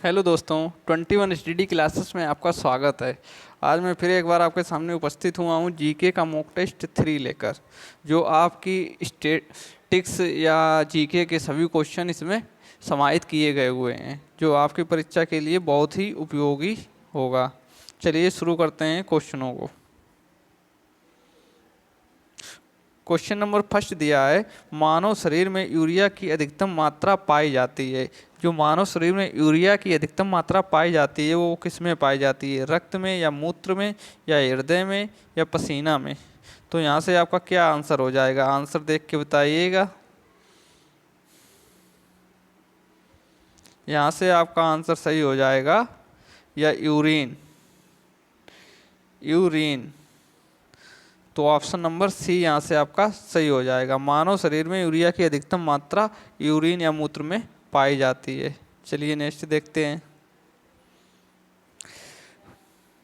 Hello दोस्तों, 21 HDD classes में आपका स्वागत है। आज मैं फिर एक बार आपके सामने उपस्थित हुआ हूँ जीके का मॉक टेस्ट 3 लेकर, जो आपकी स्टैटिस्टिक्स या जीके के सभी क्वेश्चन इसमें समाहित किए गए हुए हैं, जो आपकी परीक्षा के लिए बहुत ही उपयोगी होगा। चलिए शुरू करते हैं क्वेश्चनों को। क्वेश्चन नंबर फर्स्ट दिया है, मानव शरीर में यूरिया की अधिकतम मात्रा पाई जाती है। जो मानव शरीर में यूरिया की अधिकतम मात्रा पाई जाती है वो किस में पाई जाती है? रक्त में, या मूत्र में, या हृदय में, या पसीना में? तो यहाँ से आपका क्या आंसर हो जाएगा? आंसर देख के बताइएगा। यहाँ से आपका आंसर सही हो जाएगा या यूरिन। यूरिन। तो ऑप्शन नंबर सी यहाँ से आपका सही हो जाएगा। मानव शरीर में यूरिया की अधिकतम मात्रा यूरिन या मूत्र में पाई जाती है। चलिए नेक्स्ट देखते हैं।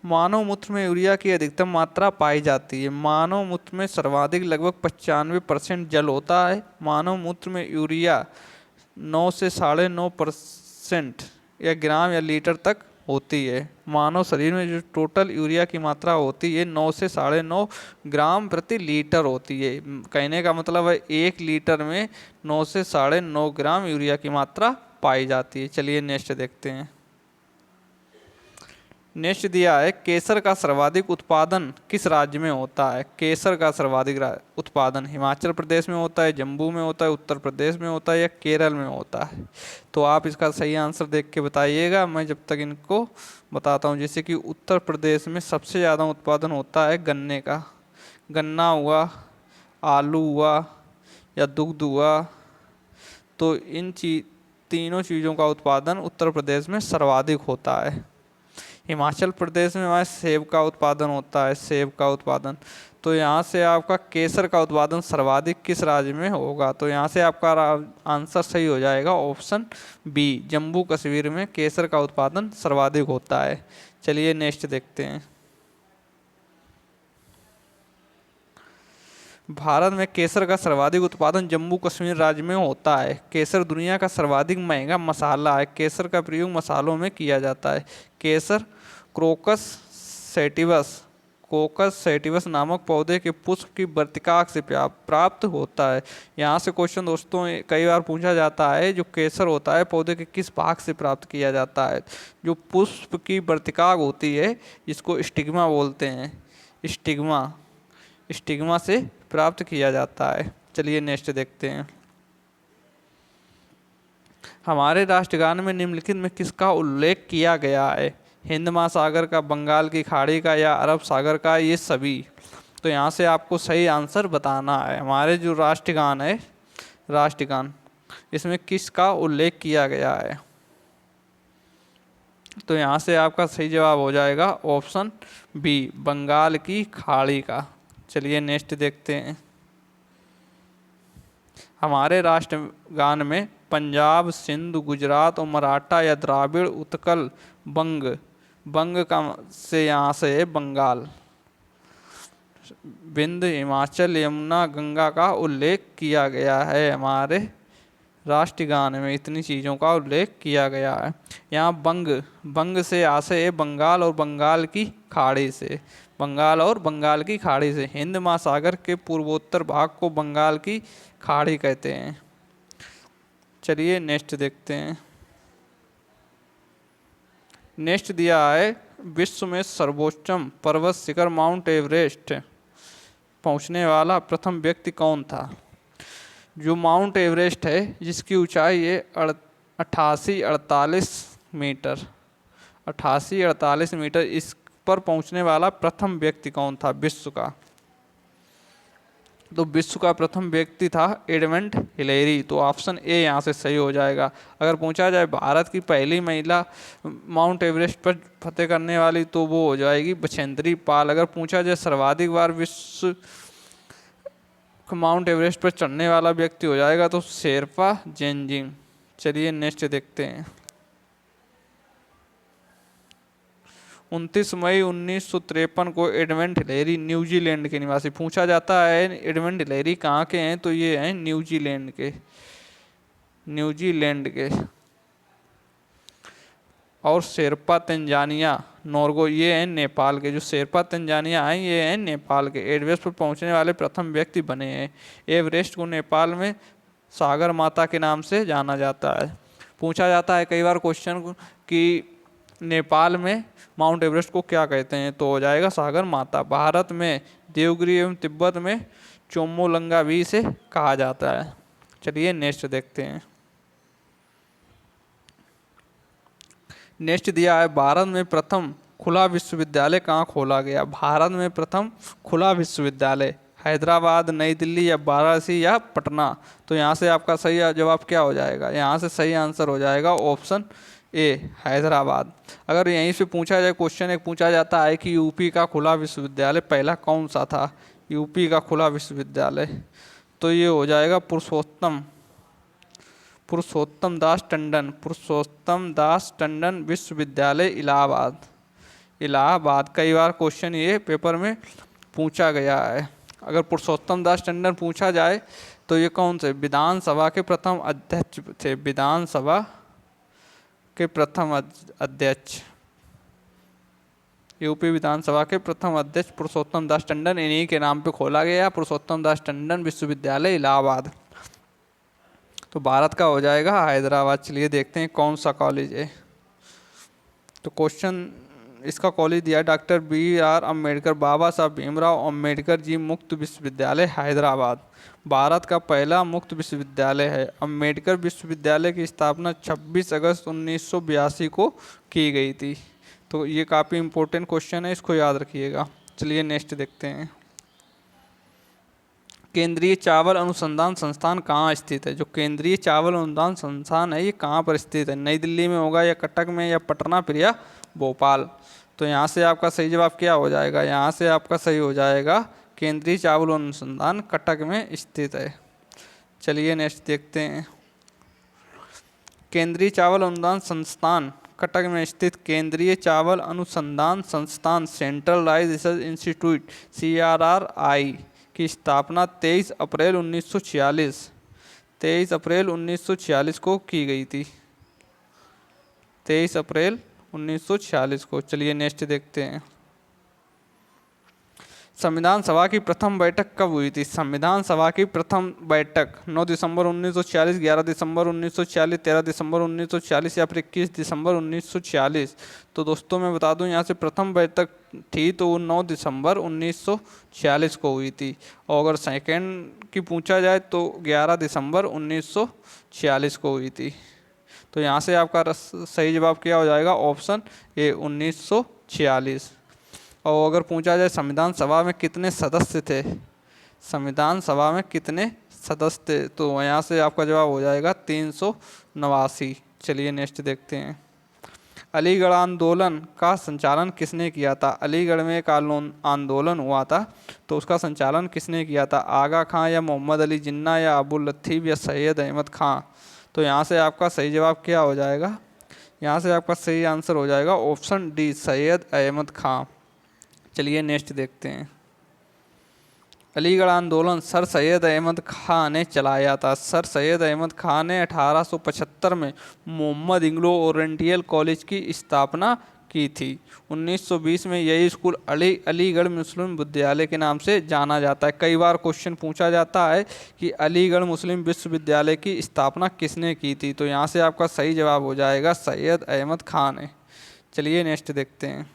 मानव मूत्र में यूरिया की अधिकतम मात्रा पाई जाती है। मानव मूत्र में सर्वाधिक लगभग 95% जल होता है। मानव मूत्र में यूरिया 9 से 9.5% या ग्राम या लीटर तक होती है। मानव शरीर में जो टोटल यूरिया की मात्रा होती है 9 से 9.5 ग्राम प्रति लीटर होती है। कहने का मतलब है 1 लीटर में 9 से 9.5 ग्राम यूरिया की मात्रा पाई जाती है। चलिए नेक्स्ट देखते हैं। नेक्स्ट दिया है, केसर का सर्वाधिक उत्पादन किस राज्य में होता है? केसर का सर्वाधिक उत्पादन हिमाचल प्रदेश में होता है, जम्मू में होता है, उत्तर प्रदेश में होता है, या केरल में होता है? तो आप इसका सही आंसर देख के बताइएगा, मैं जब तक इनको बताता हूँ। जैसे कि उत्तर प्रदेश में सबसे ज़्यादा उत्पादन होता है गन्ने का। गन्ना हुआ, आलू हुआ, या दुग्ध हुआ। तो इन तीनों चीज़ों का उत्पादन उत्तर प्रदेश में सर्वाधिक होता है। हिमाचल प्रदेश में हमारे सेब का उत्पादन होता है, सेब का उत्पादन। तो यहाँ से आपका केसर का उत्पादन सर्वाधिक किस राज्य में होगा? तो यहाँ से आपका आंसर सही हो जाएगा ऑप्शन बी, जम्मू कश्मीर में केसर का उत्पादन सर्वाधिक होता है। चलिए नेक्स्ट देखते हैं। भारत में केसर का सर्वाधिक उत्पादन जम्मू कश्मीर राज्य में होता है। केसर दुनिया का सर्वाधिक महंगा मसाला है। केसर का प्रयोग मसालों में किया जाता है। केसर क्रोकस सैटिवस कोकस सैटिवस नामक पौधे के पुष्प की वर्तिकाक से प्राप्त होता है। यहाँ से क्वेश्चन दोस्तों कई बार पूछा जाता है, जो केसर होता है पौधे के किस भाग से प्राप्त किया जाता है? जो पुष्प की वर्तिकाक होती है, इसको स्टिग्मा बोलते हैं। स्टिग्मा। स्टिग्मा से प्राप्त किया जाता है। चलिए नेक्स्ट देखते हैं। हमारे राष्ट्रगान में निम्नलिखित में किसका उल्लेख किया गया है? हिंद महासागर का, बंगाल की खाड़ी का, या अरब सागर का, ये सभी? तो यहाँ से आपको सही आंसर बताना है। हमारे जो राष्ट्रगान है, राष्ट्रगान, इसमें किसका उल्लेख किया गया है? तो यहाँ से आपका सही जवाब हो जाएगा ऑप्शन बी, बंगाल की खाड़ी का। चलिए नेक्स्ट देखते हैं। हमारे राष्ट्रगान में पंजाब, सिंध, गुजरात और मराठा या द्राविड़, उत्कल, बंग, बंग का से यहाँ से है बंगाल, विंध्य, हिमाचल, यमुना, गंगा का उल्लेख किया गया है। हमारे राष्ट्रगान में इतनी चीज़ों का उल्लेख किया गया है। यहाँ बंग, बंग से आशय है बंगाल और बंगाल की खाड़ी से। बंगाल और बंगाल की खाड़ी से। हिंद महासागर के पूर्वोत्तर भाग को बंगाल की खाड़ी कहते हैं। चलिए नेक्स्ट देखते हैं। नेक्स्ट दिया है, विश्व में सर्वोच्चम पर्वत शिखर माउंट एवरेस्ट पहुंचने वाला प्रथम व्यक्ति कौन था? जो माउंट एवरेस्ट है, जिसकी ऊंचाई है 8848 मीटर, 8848 मीटर, इस पर पहुंचने वाला प्रथम व्यक्ति कौन था विश्व का? तो विश्व का प्रथम व्यक्ति था एडमंड हिलेरी। तो ऑप्शन ए यहाँ से सही हो जाएगा। अगर पूछा जाए भारत की पहली महिला माउंट एवरेस्ट पर फतेह करने वाली, तो वो हो जाएगी बछेंद्री पाल। अगर पूछा जाए सर्वाधिक बार विश्व माउंट एवरेस्ट पर चढ़ने वाला व्यक्ति हो जाएगा तो शेरपा जेनजिंग। चलिए नेक्स्ट देखते हैं। 29 मई 1953 को एडमंड हिलेरी न्यूजीलैंड के निवासी। पूछा जाता है एडमंड हिलेरी कहाँ के हैं, तो ये हैं न्यूजीलैंड के। न्यूजीलैंड के। और शेरपा तंजानिया नोर्गे, ये हैं नेपाल के। जो शेरपा तंजानिया हैं ये हैं नेपाल के। एवरेस्ट पर पहुंचने वाले प्रथम व्यक्ति बने हैं। एवरेस्ट को नेपाल में सागर माता के नाम से जाना जाता है। पूछा जाता है कई बार क्वेश्चन कि नेपाल में माउंट एवरेस्ट को क्या कहते हैं, तो हो जाएगा सागर माता। भारत में देवगिरी एवं तिब्बत में चोमोलंगा भी से कहा जाता है। चलिए नेक्स्ट देखते हैं। नेक्स्ट दिया है भारत में प्रथम खुला विश्वविद्यालय कहाँ खोला गया। भारत में प्रथम खुला विश्वविद्यालय हैदराबाद, नई दिल्ली या वाराणसी या पटना। तो यहाँ से आपका सही जवाब क्या हो जाएगा, यहाँ से सही आंसर हो जाएगा ऑप्शन ए हैदराबाद। अगर यहीं से पूछा जाए क्वेश्चन, एक पूछा जाता है कि यूपी का खुला विश्वविद्यालय पहला कौन सा था, यूपी का खुला विश्वविद्यालय, तो ये हो जाएगा पुरुषोत्तम दास टंडन विश्वविद्यालय इलाहाबाद। कई बार क्वेश्चन ये पेपर में पूछा गया है। अगर पुरुषोत्तम दास टंडन पूछा जाए तो ये कौन से विधानसभा के प्रथम अध्यक्ष थे, विधानसभा के प्रथम अध्यक्ष, यूपी विधानसभा के प्रथम अध्यक्ष पुरुषोत्तम दास टंडन, इन्हीं के नाम पे खोला गया पुरुषोत्तम दास टंडन विश्वविद्यालय इलाहाबाद। तो भारत का हो जाएगा हैदराबाद। चलिए देखते हैं कौन सा कॉलेज है। तो क्वेश्चन इसका कॉलेज दिया डॉक्टर BR अम्बेडकर, बाबा साहब भीमराव अम्बेडकर जी मुक्त विश्वविद्यालय हैदराबाद। भारत का पहला मुक्त विश्वविद्यालय है। अम्बेडकर विश्वविद्यालय की स्थापना 26 अगस्त 1982 को की गई थी। तो ये काफ़ी इम्पोर्टेंट क्वेश्चन है, इसको याद रखिएगा। चलिए नेक्स्ट देखते हैं। केंद्रीय चावल अनुसंधान संस्थान कहाँ स्थित है। जो केंद्रीय चावल अनुसंधान संस्थान है ये कहाँ पर स्थित है, नई दिल्ली में होगा या कटक में या पटना फिर या भोपाल। तो यहाँ से आपका सही जवाब क्या हो जाएगा, यहाँ से आपका सही हो जाएगा केंद्रीय चावल अनुसंधान कटक में स्थित है। चलिए नेक्स्ट देखते हैं। केंद्रीय चावल अनुसंधान संस्थान कटक में स्थित केंद्रीय चावल अनुसंधान संस्थान central rice research institute CRRI की स्थापना 23 अप्रैल 1946 को की गई थी। 23 अप्रैल 1946 को। चलिए नेक्स्ट देखते हैं। संविधान सभा की प्रथम बैठक कब हुई थी। संविधान सभा की प्रथम बैठक 9 दिसंबर 1946, 11 दिसंबर 1946, 13 दिसंबर 1946 या फिर 21 दिसंबर 1946। तो दोस्तों मैं बता दूं यहाँ से प्रथम बैठक थी तो वो 9 दिसंबर 1946 को हुई थी। और अगर सेकेंड की पूछा जाए तो 11 दिसंबर 1946 को हुई थी। तो यहाँ से आपका सही जवाब क्या हो जाएगा, ऑप्शन ए 1946। और अगर पूछा जाए संविधान सभा में कितने सदस्य थे, संविधान सभा में कितने सदस्य थे, तो यहाँ से आपका जवाब हो जाएगा 389। चलिए नेक्स्ट देखते हैं। अलीगढ़ आंदोलन का संचालन किसने किया था। अलीगढ़ में एक आंदोलन हुआ था तो उसका संचालन किसने किया था, आगा खां या मोहम्मद अली जिन्ना या अबुल लतीफ़ या सैयद अहमद खां। तो यहाँ से आपका सही जवाब क्या हो जाएगा, यहाँ से आपका सही आंसर हो जाएगा ऑप्शन डी सैयद अहमद खां। चलिए नेक्स्ट देखते हैं। अलीगढ़ आंदोलन सर सैयद अहमद खां ने चलाया था। सर सैयद अहमद खां ने 1875 में मोहम्मद इंग्लो ओरिएंटल कॉलेज की स्थापना की थी। 1920 में यही स्कूल अलीगढ़ मुस्लिम विद्यालय के नाम से जाना जाता है। कई बार क्वेश्चन पूछा जाता है कि अलीगढ़ मुस्लिम विश्वविद्यालय की स्थापना किसने की थी, तो यहाँ से आपका सही जवाब हो जाएगा सैयद अहमद खां ने। चलिए नेक्स्ट देखते हैं।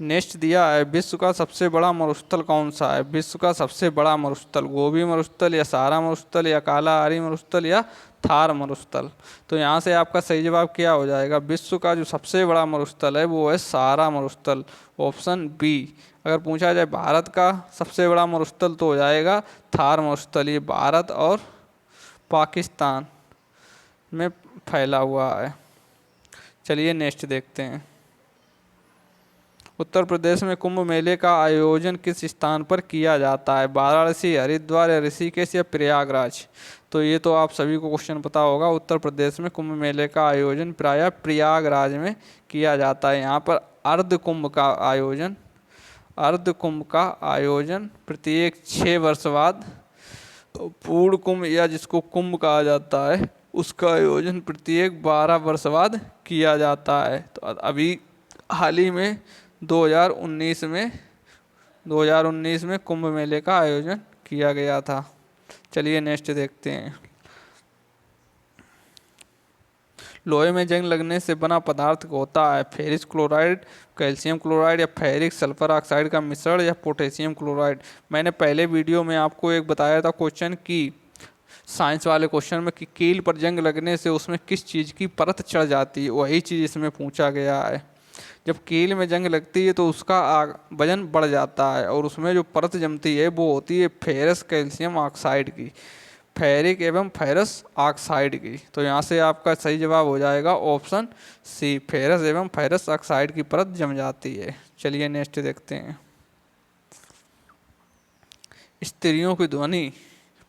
नेक्स्ट दिया है विश्व का सबसे बड़ा मरुस्थल कौन सा है। विश्व का सबसे बड़ा मरुस्थल गोबी मरुस्थल या सहारा मरुस्थल या कालाहारी मरुस्थल या थार मरुस्थल। तो यहाँ से आपका सही जवाब क्या हो जाएगा, विश्व का जो सबसे बड़ा मरुस्थल है वो है सहारा मरुस्थल, ऑप्शन बी। अगर पूछा जाए भारत का सबसे बड़ा मरुस्थल तो हो जाएगा थार मरुस्थल। ये भारत और पाकिस्तान में फैला हुआ है। चलिए नेक्स्ट देखते हैं। उत्तर प्रदेश में कुंभ मेले का आयोजन किस स्थान पर किया जाता है, वाराणसी, हरिद्वार या ऋषिकेश या प्रयागराज। तो ये तो आप सभी को क्वेश्चन पता होगा। उत्तर प्रदेश में कुंभ मेले का आयोजन प्रायः प्रयागराज में किया जाता है। यहाँ पर अर्ध कुंभ का आयोजन प्रत्येक 6 वर्ष बाद पूर्ण कुंभ या जिसको कुंभ कहा जाता है उसका आयोजन प्रत्येक 12 वर्ष बाद किया जाता है। तो अभी हाल ही में 2019 में कुंभ मेले का आयोजन किया गया था। चलिए नेक्स्ट देखते हैं। लोहे में जंग लगने से बना पदार्थ होता है फेरिस क्लोराइड, कैल्शियम क्लोराइड या फेरिक सल्फर ऑक्साइड का मिश्रण या पोटेशियम क्लोराइड। मैंने पहले वीडियो में आपको एक बताया था क्वेश्चन की साइंस वाले क्वेश्चन में कि कील पर जंग लगने से उसमें किस चीज़ की परत चढ़ जाती है, वही चीज़ इसमें पूछा गया है। जब कील में जंग लगती है तो उसका वजन बढ़ जाता है और उसमें जो परत जमती है वो होती है फेरस कैल्शियम ऑक्साइड की, फेरिक एवं फेरस ऑक्साइड की। तो यहाँ से आपका सही जवाब हो जाएगा ऑप्शन सी, फेरस एवं फेरस ऑक्साइड की परत जम जाती है। चलिए नेक्स्ट देखते हैं। स्त्रियों की ध्वनि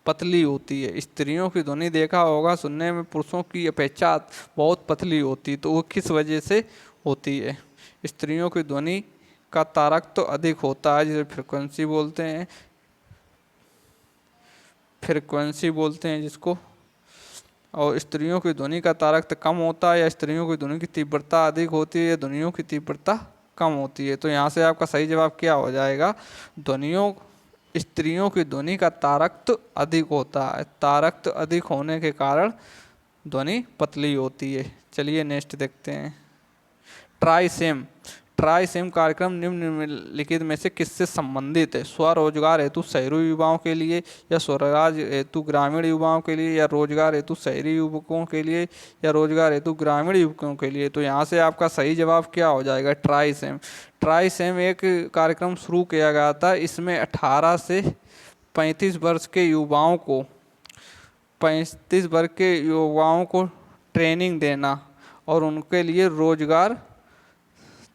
पतली होती है। स्त्रियों की ध्वनि देखा होगा सुनने में पुरुषों की अपेक्षा बहुत पतली होती है, तो वो किस वजह से होती है? स्त्रियों की ध्वनि का तारक तो अधिक होता है, जिसे फ्रिक्वेंसी बोलते हैं, जिसको। और स्त्रियों की ध्वनि का तारक कम होता है, या स्त्रियों की ध्वनि की तीव्रता अधिक होती है, या ध्वनियों की तीव्रता कम होती है। तो यहाँ से आपका सही जवाब क्या हो जाएगा? स्त्रियों की ध्वनि का तारक अधिक होता है। तारक अधिक होने के कारण ध्वनि पतली होती है। चलिए नेक्स्ट देखते हैं। ट्राइसेम कार्यक्रम निम्नलिखित में से किससे संबंधित है? स्वरोजगार हेतु शहरी युवाओं के लिए, या स्वरोजगार हेतु ग्रामीण युवाओं के लिए, या रोजगार हेतु शहरी युवकों के लिए, या रोजगार हेतु ग्रामीण युवकों के लिए। तो यहाँ से आपका सही जवाब क्या हो जाएगा? ट्राइसेम एक कार्यक्रम शुरू किया गया था। इसमें 18 से 35 वर्ष के युवाओं को ट्रेनिंग देना और उनके लिए रोजगार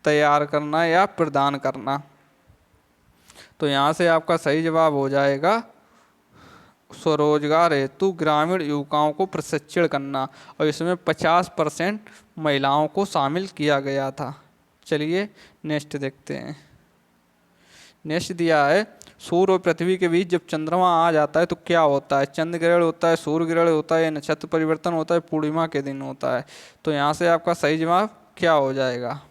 तैयार करना या प्रदान करना। तो यहाँ से आपका सही जवाब हो जाएगा स्वरोजगार हेतु ग्रामीण युवकों को प्रशिक्षण करना, और इसमें 50% महिलाओं को शामिल किया गया था। चलिए नेक्स्ट देखते हैं। नेक्स्ट दिया है सूर्य और पृथ्वी के बीच जब चंद्रमा आ जाता है तो क्या होता है? चंद्र ग्रहण होता है, सूर्य ग्रहण होता है, या नक्षत्र परिवर्तन होता है, पूर्णिमा के दिन होता है। तो यहाँ से आपका सही जवाब क्या हो जाएगा?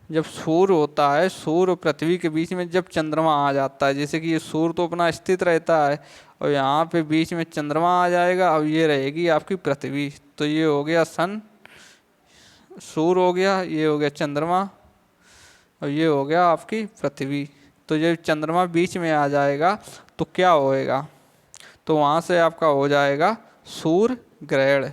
जब सूर्य होता है, सूर्य और पृथ्वी के बीच में जब चंद्रमा आ जाता है, जैसे कि ये सूर्य तो अपना स्थित रहता है और यहाँ पे बीच में चंद्रमा आ जाएगा, अब ये रहेगी आपकी पृथ्वी। तो ये हो गया सूर्य हो गया, ये हो गया चंद्रमा, और ये हो गया आपकी पृथ्वी। तो जब चंद्रमा बीच में आ जाएगा तो क्या होएगा? तो वहाँ से आपका हो जाएगा सूर्य ग्रहण।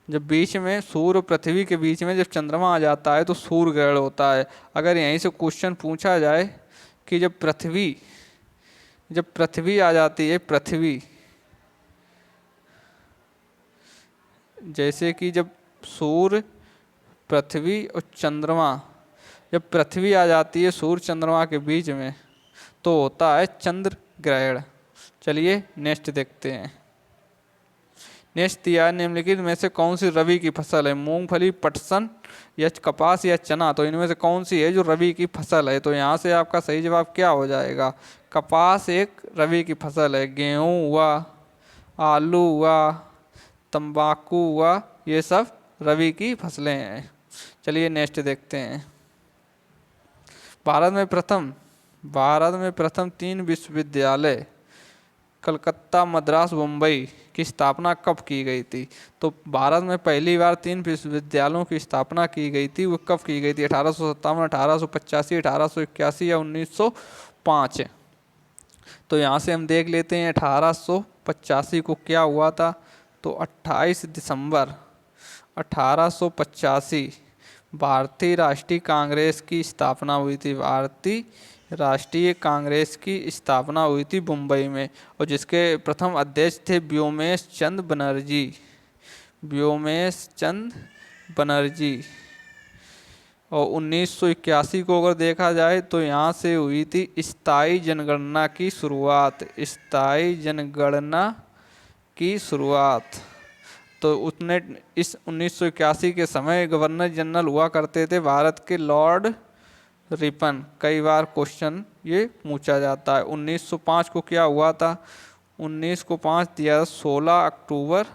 जब बीच में सूर्य और पृथ्वी के बीच में जब चंद्रमा आ जाता है तो सूर्य ग्रहण होता है। अगर यहीं से क्वेश्चन पूछा जाए कि जब पृथ्वी आ जाती है, जैसे कि जब सूर्य, पृथ्वी और चंद्रमा, जब पृथ्वी आ जाती है सूर्य चंद्रमा के बीच में तो होता है चंद्र ग्रहण। चलिए नेक्स्ट देखते हैं। नेक्स्ट दिया निम्नलिखित में से कौन सी रबी की फसल है? मूंगफली, पटसन या कपास या चना। तो इनमें से कौन सी है जो रबी की फसल है? तो यहाँ से आपका सही जवाब क्या हो जाएगा? कपास एक रबी की फसल है। गेहूँ हुआ, आलू हुआ, तंबाकू हुआ, ये सब रबी की फसलें हैं। चलिए नेक्स्ट देखते हैं। भारत में प्रथम 3 विश्वविद्यालय कलकत्ता, मद्रास, मुंबई की स्थापना कब की गई थी? तो भारत में पहली बार 3 विश्वविद्यालयों की स्थापना की गई थी। वो कब की गई थी? 1857, 1885, 1881 या 1905? तो यहाँ से हम देख लेते हैं 1885 को क्या हुआ था। तो 28 दिसंबर 1885 भारतीय राष्ट्रीय कांग्रेस की स्थापना हुई थी। भारतीय राष्ट्रीय कांग्रेस की स्थापना हुई थी मुंबई में, और जिसके प्रथम अध्यक्ष थे व्योमेश चंद बनर्जी। और 1981 को अगर देखा जाए तो यहाँ से हुई थी स्थायी जनगणना की शुरुआत। तो उसने इस 1981 के समय गवर्नर जनरल हुआ करते थे भारत के लॉर्ड रिपन। कई बार क्वेश्चन ये पूछा जाता है। 1905 को क्या हुआ था? 19 को 5 दिया, 16 अक्टूबर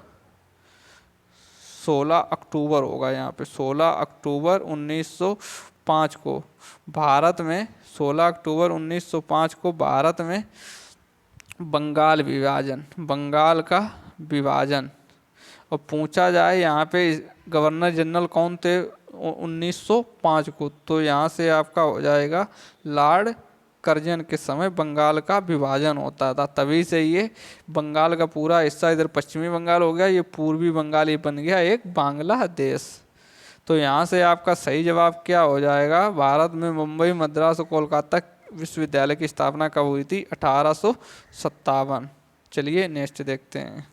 16 अक्टूबर होगा यहाँ पे, 16 अक्टूबर 1905 को भारत में, 16 अक्टूबर 1905 को भारत में बंगाल विभाजन, बंगाल का विभाजन। और पूछा जाए यहाँ पे गवर्नर जनरल कौन थे 1905 को, तो यहाँ से आपका हो जाएगा लॉर्ड कर्जन के समय बंगाल का विभाजन होता था, तभी से ये बंगाल का पूरा हिस्सा इधर पश्चिमी बंगाल हो गया, ये पूर्वी बंगाल ये बन गया एक बांग्लादेश। तो यहाँ से आपका सही जवाब क्या हो जाएगा, भारत में मुंबई, मद्रास और कोलकाता विश्वविद्यालय की स्थापना कब हुई थी, 1857। चलिए नेक्स्ट देखते हैं।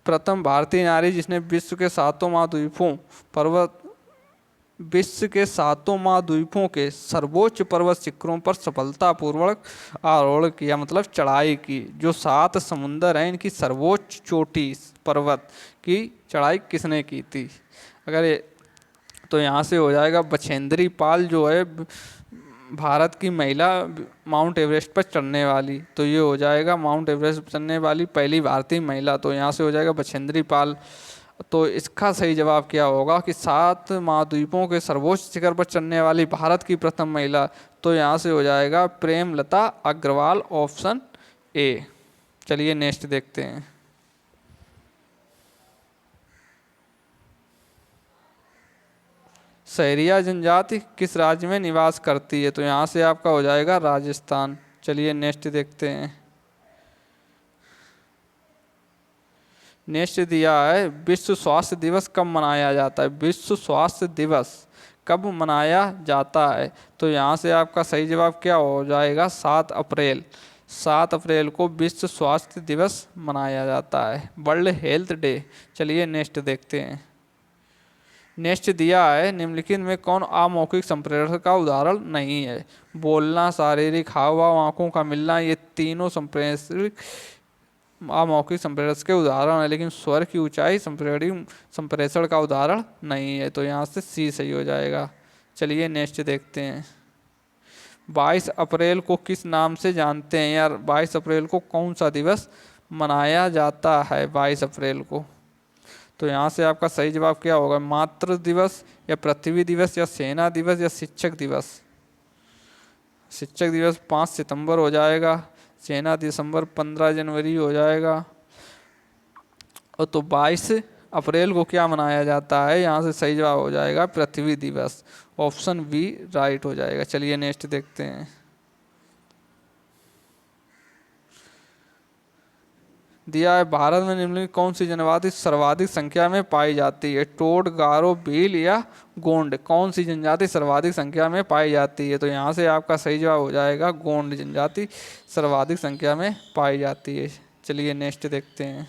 प्रथम भारतीय नारी जिसने विश्व के सातों महाद्वीपों के सर्वोच्च पर्वत शिखरों पर सफलतापूर्वक आरोहण किया, मतलब चढ़ाई की। जो 7 समुंदर हैं इनकी सर्वोच्च चोटी पर्वत की चढ़ाई किसने की थी? अगर ये तो यहाँ से हो जाएगा बछेंद्री पाल जो है भारत की महिला माउंट एवरेस्ट पर चढ़ने वाली, तो ये हो जाएगा माउंट एवरेस्ट पर चढ़ने वाली पहली भारतीय महिला, तो यहाँ से हो जाएगा बछेंद्री पाल। तो इसका सही जवाब क्या होगा कि 7 महाद्वीपों के सर्वोच्च शिखर पर चढ़ने वाली भारत की प्रथम महिला, तो यहाँ से हो जाएगा प्रेमलता अग्रवाल, ऑप्शन ए। चलिए नेक्स्ट देखते हैं। सहरिया जनजाति किस राज्य में निवास करती है? तो यहाँ से आपका हो जाएगा राजस्थान। चलिए नेक्स्ट देखते हैं। नेक्स्ट दिया है विश्व स्वास्थ्य दिवस कब मनाया जाता है? विश्व स्वास्थ्य दिवस कब मनाया जाता है? तो यहाँ से आपका सही जवाब क्या हो जाएगा, 7 अप्रैल। 7 अप्रैल को विश्व स्वास्थ्य दिवस मनाया जाता है, वर्ल्ड हेल्थ डे। चलिए नेक्स्ट देखते हैं। नेक्स्ट दिया है निम्नलिखित में कौन अमौखिक संप्रेषण का उदाहरण नहीं है? बोलना, शारीरिक हाव भाव, आंखों का मिलना, ये तीनों अमौखिक संप्रेषण के उदाहरण है, लेकिन स्वर की ऊंचाई संप्रेषण का उदाहरण नहीं है, तो यहाँ से सी सही हो जाएगा। चलिए नेक्स्ट देखते हैं। 22 अप्रैल को किस नाम से जानते हैं यार? 22 अप्रैल को कौन सा दिवस मनाया जाता है 22 अप्रैल को? तो यहाँ से आपका सही जवाब क्या होगा, मातृ दिवस या पृथ्वी दिवस या सेना दिवस या शिक्षक दिवस? शिक्षक दिवस 5 सितंबर हो जाएगा, सेना दिसंबर 15 जनवरी हो जाएगा। और तो 22 अप्रैल को क्या मनाया जाता है? यहाँ से सही जवाब हो जाएगा पृथ्वी दिवस, ऑप्शन बी राइट हो जाएगा। चलिए नेक्स्ट देखते हैं। दिया है भारत में निम्नलिखित कौन सी जनजाति सर्वाधिक संख्या में पाई जाती है? टोड, गारो, भील या गोंड? कौन सी जनजाति सर्वाधिक संख्या में पाई जाती है? तो यहाँ से आपका सही जवाब हो जाएगा गोंड जनजाति सर्वाधिक संख्या में पाई जाती है। चलिए नेक्स्ट देखते हैं।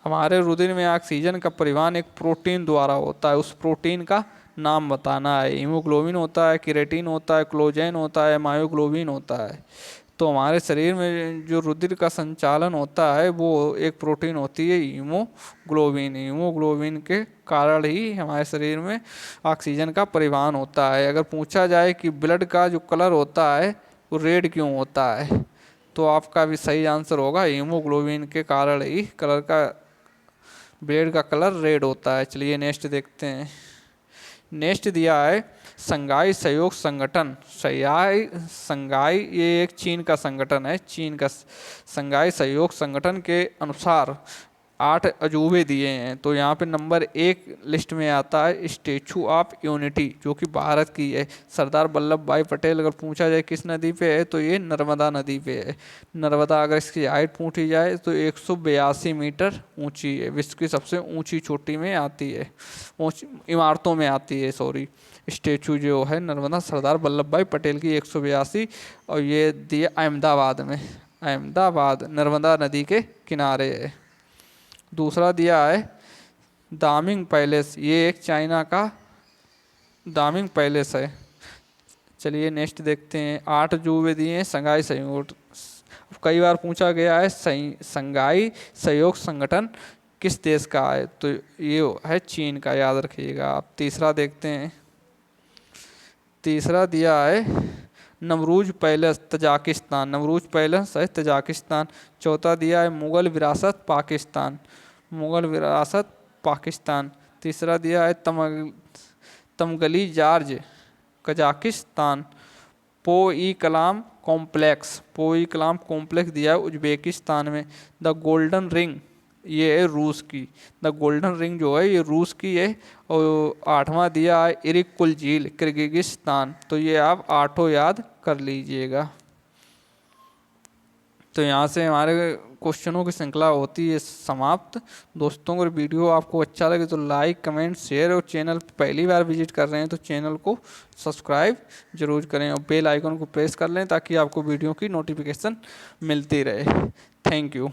हमारे रुधिर में ऑक्सीजन का परिवहन एक प्रोटीन द्वारा होता है, उस प्रोटीन का नाम बताना है। हीमोग्लोबिन होता है, केराटिन होता है, कोलेजन होता है, मायोग्लोबिन होता है। तो हमारे शरीर में जो रुधिर का संचालन होता है वो एक प्रोटीन होती है हीमोग्लोबिन। हीमोग्लोबिन के कारण ही हमारे शरीर में ऑक्सीजन का परिवहन होता है। अगर पूछा जाए कि ब्लड का जो कलर होता है वो रेड क्यों होता है, तो आपका भी सही आंसर होगा हीमोग्लोबिन के कारण ही कलर का ब्लड का कलर रेड होता है। चलिए नेक्स्ट देखते हैं। नेक्स्ट दिया है संघाई सहयोग संगठन। संघाई ये एक चीन का संगठन है, चीन का संघाई सहयोग संगठन के अनुसार 8 अजूबे दिए हैं। तो यहाँ पे नंबर 1 लिस्ट में आता है स्टैचू ऑफ यूनिटी, जो कि भारत की है। सरदार वल्लभ भाई पटेल, अगर पूछा जाए किस नदी पे है तो ये नर्मदा नदी पे है। नर्मदा, अगर इसकी हाइट पूछी जाए तो 182 मीटर ऊंची है, विश्व की सबसे ऊंची चोटी में आती है, इमारतों में आती है सॉरी। स्टैचू जो है नर्मदा सरदार वल्लभ भाई पटेल की 182, और ये दिए अहमदाबाद में, अहमदाबाद नर्मदा नदी के किनारे है। दूसरा दिया है दामिंग पैलेस, ये एक चाइना का दामिंग पैलेस है। चलिए नेक्स्ट देखते हैं। 8 अजूबे दिए हैं संघाई सहयोग। कई बार पूछा गया है संघाई सहयोग संगठन किस देश का है, तो ये है चीन का, याद रखिएगा आप। तीसरा देखते हैं। तीसरा दिया है नवरूज पैलेस तजाकिस्तान, नवरूज पैलेस है तजाकिस्तान। चौथा दिया है मुग़ल विरासत पाकिस्तान, मुग़ल विरासत पाकिस्तान। तीसरा दिया है तमगली जार्ज कजाकिस्तान। पोई कलाम कॉम्प्लेक्स, पोई कलाम कॉम्प्लेक्स दिया है उज्बेकिस्तान में। द गोल्डन रिंग ये है रूस की, द गोल्डन रिंग जो है ये रूस की है। और आठवां दिया है इरिकुल झील किर्गिस्तान। तो ये आप आठों याद कर लीजिएगा। तो यहाँ से हमारे क्वेश्चनों की श्रृंखला होती है समाप्त। दोस्तों अगर वीडियो आपको अच्छा लगे तो लाइक कमेंट शेयर, और चैनल पहली बार विजिट कर रहे हैं तो चैनल को सब्सक्राइब जरूर करें और बेल आइकन को प्रेस कर लें ताकि आपको वीडियो की नोटिफिकेशन मिलती रहे। Thank you.